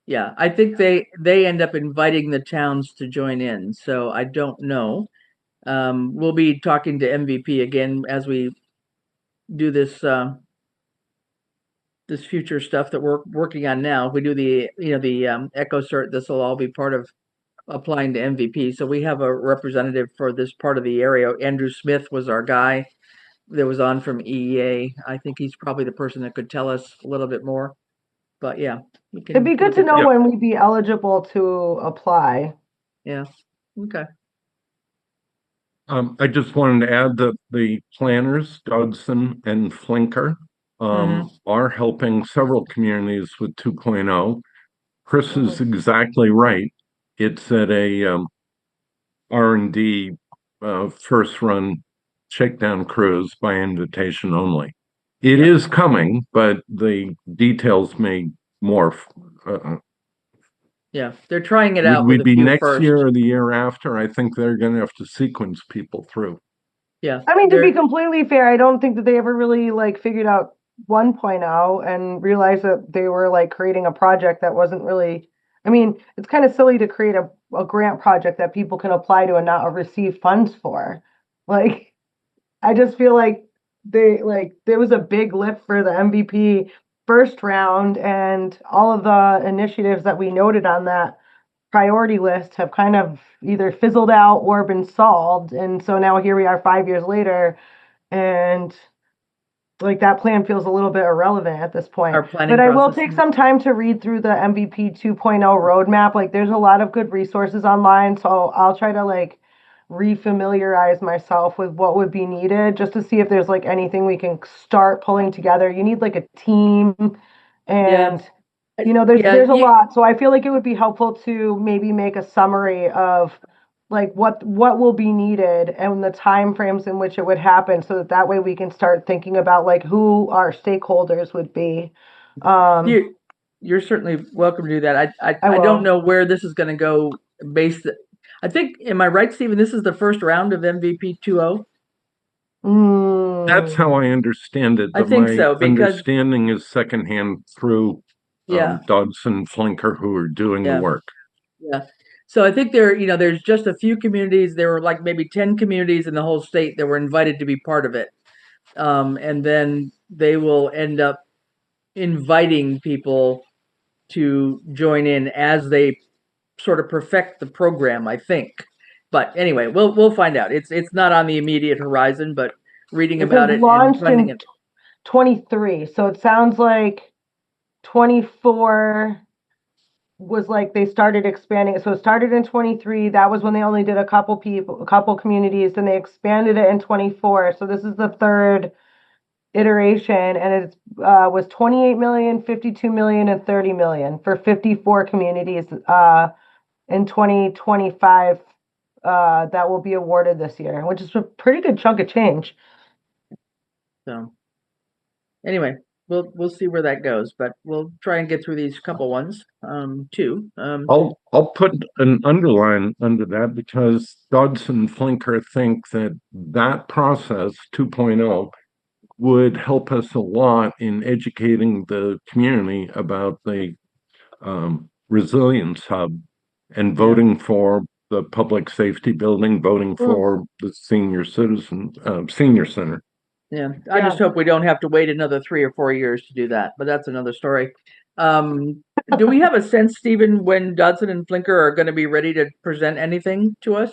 Yeah, I think they end up inviting the towns to join in, so I don't know. We'll be talking to MVP again as we do this this future stuff that we're working on now. If we do the Echo Cert, this will all be part of applying to MVP. So we have a representative for this part of the area. Andrew Smith was our guy that was on from EEA. I think he's probably the person that could tell us a little bit more. But yeah, we can It'd be good look to at know that. when we'd be eligible to apply. Yeah. Okay. I just wanted to add that the planners, Dodson and Flinker, are helping several communities with 2.0. Chris is exactly right. It's at a R&D first run shakedown cruise by invitation only. It is coming, but the details may morph. Yeah, they're trying it Would out we with a be few next first. year or the year after? I think they're going to have to sequence people through. Yeah. I mean, to be completely fair, I don't think that they ever really like figured out 1.0 and realized that they were like creating a project that wasn't really, I mean, it's kind of silly to create a grant project that people can apply to and not receive funds for. Like, I just feel like there was a big lift for the MVP first round, and all of the initiatives that we noted on that priority list have kind of either fizzled out or been solved. And so now here we are 5 years later, and like that plan feels a little bit irrelevant at this point. Our planning But I will process. take some time to read through the MVP 2.0 roadmap. Like there's a lot of good resources online, so I'll try to like refamiliarize myself with what would be needed just to see if there's like anything we can start pulling together. You need like a team, and there's a lot. So I feel like it would be helpful to maybe make a summary of like what will be needed and the time frames in which it would happen, so that way we can start thinking about like who our stakeholders would be. You're certainly welcome to do that. I will. don't know where this is going to go based. I think, am I right, Stephen? This is the first round of MVP 2.0. That's how I understand it. I think my so, because understanding is secondhand through Dodson, Flinker, who are doing the work. Yeah. So I think there's just a few communities. There were like maybe 10 communities in the whole state that were invited to be part of it. And then they will end up inviting people to join in as they sort of perfect the program, I think. But anyway, we'll find out. It's not on the immediate horizon, but reading about it and finding it. 23. So it sounds like 24 was like they started expanding it. So it started in 23. That was when they only did a couple communities. Then they expanded it in 24. So this is the third iteration, and it was 28 million, 52 million, and 30 million for 54 communities in 2025 that will be awarded this year, which is a pretty good chunk of change. So anyway, we'll see where that goes, but we'll try and get through these couple ones too. I'll put an underline under that because Dodson and Flinker think that process 2.0 would help us a lot in educating the community about the resilience hub and voting for the public safety building, voting for the senior center. Yeah, I just hope we don't have to wait another 3 or 4 years to do that, but that's another story. Do we have a sense, Stephen, when Dodson and Flinker are going to be ready to present anything to us?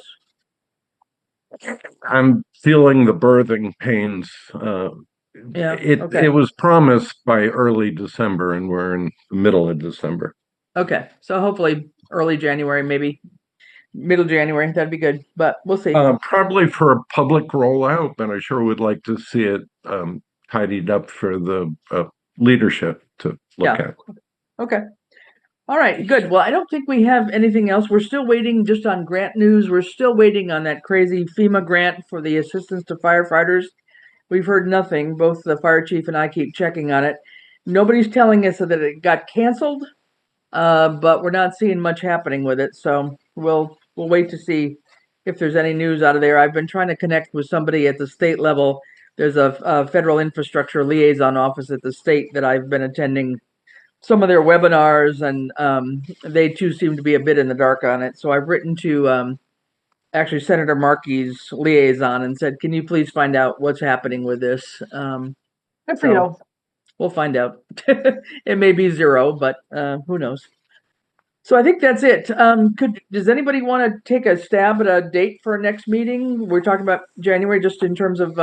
I'm feeling the birthing pains. Yeah, It okay. was promised by early December, and we're in the middle of December. Okay, so hopefully early January, maybe middle January, that'd be good, but we'll see. Probably for a public rollout, but I sure would like to see it tidied up for the leadership to look Yeah. at. Okay. All right, good. Well, I don't think we have anything else. We're still waiting just on grant news. We're still waiting on that crazy FEMA grant for the assistance to firefighters. We've heard nothing. Both the fire chief and I keep checking on it. Nobody's telling us that it got canceled, but we're not seeing much happening with it. So we'll wait to see if there's any news out of there. I've been trying to connect with somebody at the state level. There's a federal infrastructure liaison office at the state that I've been attending some of their webinars, and they too seem to be a bit in the dark on it. So I've written to actually Senator Markey's liaison and said, "Can you please find out what's happening with this?" Good for you. We'll find out. It may be zero, but who knows? So I think that's it. Does anybody want to take a stab at a date for our next meeting? We're talking about January, just in terms of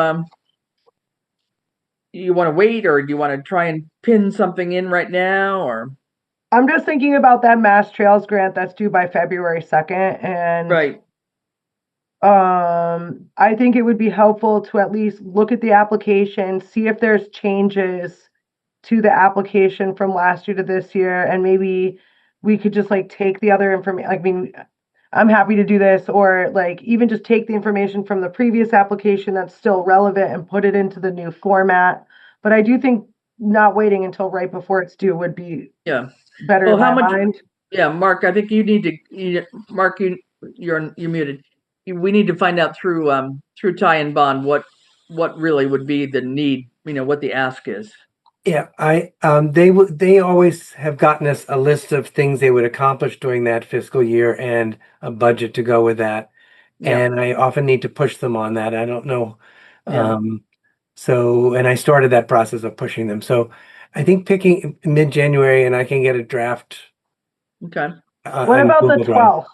you want to wait, or do you want to try and pin something in right now, or? I'm just thinking about that Mass Trails grant that's due by February 2nd, and Right. I think it would be helpful to at least look at the application, see if there's changes to the application from last year to this year, and maybe we could just like take the other information. I mean, I'm happy to do this, or like even just take the information from the previous application that's still relevant and put it into the new format. But I do think not waiting until right before it's due would be Yeah. better Well, in how my much? mind. Yeah, Mark, I think you need to, Mark, you're muted. We need to find out through Ty and Bond what really would be the need, what the ask is. Yeah, they always have gotten us a list of things they would accomplish during that fiscal year and a budget to go with that. Yeah. And I often need to push them on that. I don't know. Yeah. And I started that process of pushing them. So I think picking mid-January, and I can get a draft. Okay. What on about the Google Drive. 12th?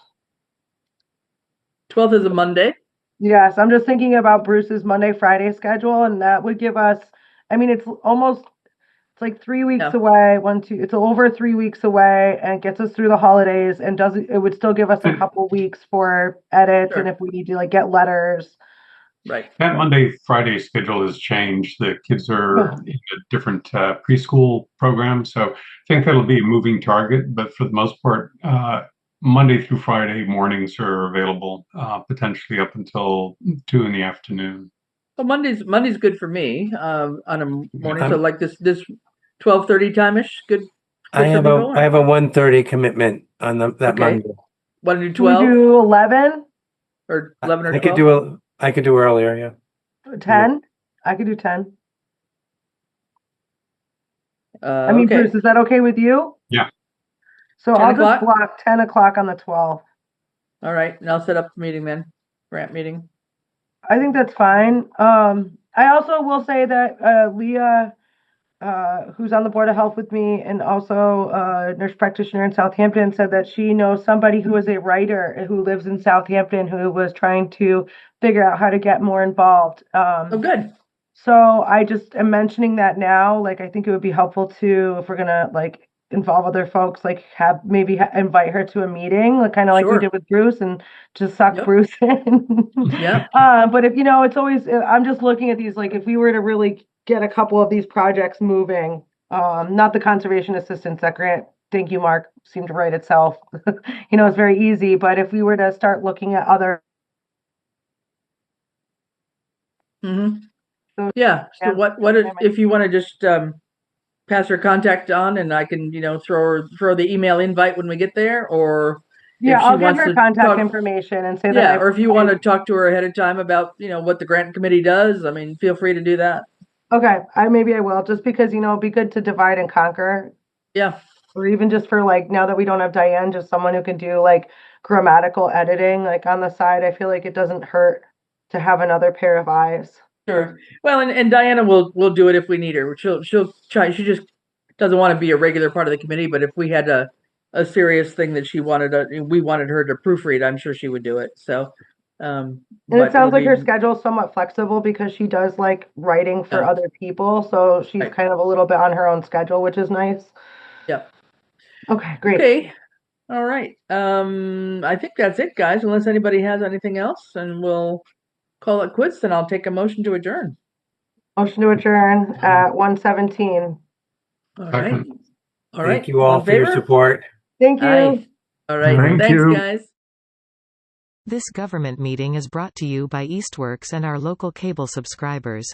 12th is a Monday. Yes, I'm just thinking about Bruce's Monday, Friday schedule, and that would give us, I mean, it's like 3 weeks Yeah. away. It's over 3 weeks away, and gets us through the holidays, and it would still give us a couple weeks for edits, Sure. and if we need to like get letters. Right. That Monday, Friday schedule has changed. The kids are in a different preschool program. So I think that'll be a moving target. But for the most part, Monday through Friday mornings are available, potentially up until 2 in the afternoon. Well, Monday's good for me on a morning. So I'm- like this 12:30 time-ish. Good I for have people, or? a 1:30 commitment on that Okay. Monday. Want to do Can we 12 do 11, or 11 or I 12? could do earlier, yeah. 10? I could do 10. I mean, Okay. Bruce, is that okay with you? Yeah. So 10 I'll o'clock? just block 10 o'clock on the 12th. All right, and I'll set up the meeting then. Grant meeting. I think that's fine. I also will say that Leah, who's on the Board of Health with me, and also a nurse practitioner in Southampton, said that she knows somebody who is a writer who lives in Southampton who was trying to figure out how to get more involved. Oh, good. So I just am mentioning that now. Like, I think it would be helpful to, if we're gonna like involve other folks, like invite her to a meeting, like kind of like we Sure. did with Bruce, and just suck Yep. Bruce in. Yeah. But if it's always, I'm just looking at these, like if we were to really get a couple of these projects moving, not the conservation assistance, that grant, thank you, Mark, seemed to write itself. It's very easy, but if we were to start looking at other. Mm-hmm. So, Yeah. So yeah. what if you want to just pass her contact on, and I can throw the email invite when we get there, or Yeah, if she I'll give wants her to contact talk, information and say that. yeah, or if you want to talk to her ahead of time about what the grant committee does, I mean, feel free to do that. Okay, maybe I will, just because it'd be good to divide and conquer. Yeah. Or even just for like, now that we don't have Diane, just someone who can do like grammatical editing like on the side. I feel like it doesn't hurt to have another pair of eyes. Sure. Well, and Diana will do it if we need her. She'll try. She just doesn't want to be a regular part of the committee, but if we had a serious thing that we wanted her to proofread, I'm sure she would do it. So, And but it sounds like her be, schedule's somewhat flexible because she does like writing for Yeah. other people. So she's Right. kind of a little bit on her own schedule, which is nice. Yeah. Okay, great. Okay. All right. I think that's it, guys. Unless anybody has anything else, and we'll call it quits. Then I'll take a motion to adjourn. Motion to adjourn at 1:17. All right. Second. All right. Thank you all in for your favor? support. Thank you. Aye. All right. Thank Thanks, you. guys. This government meeting is brought to you by Eastworks and our local cable subscribers.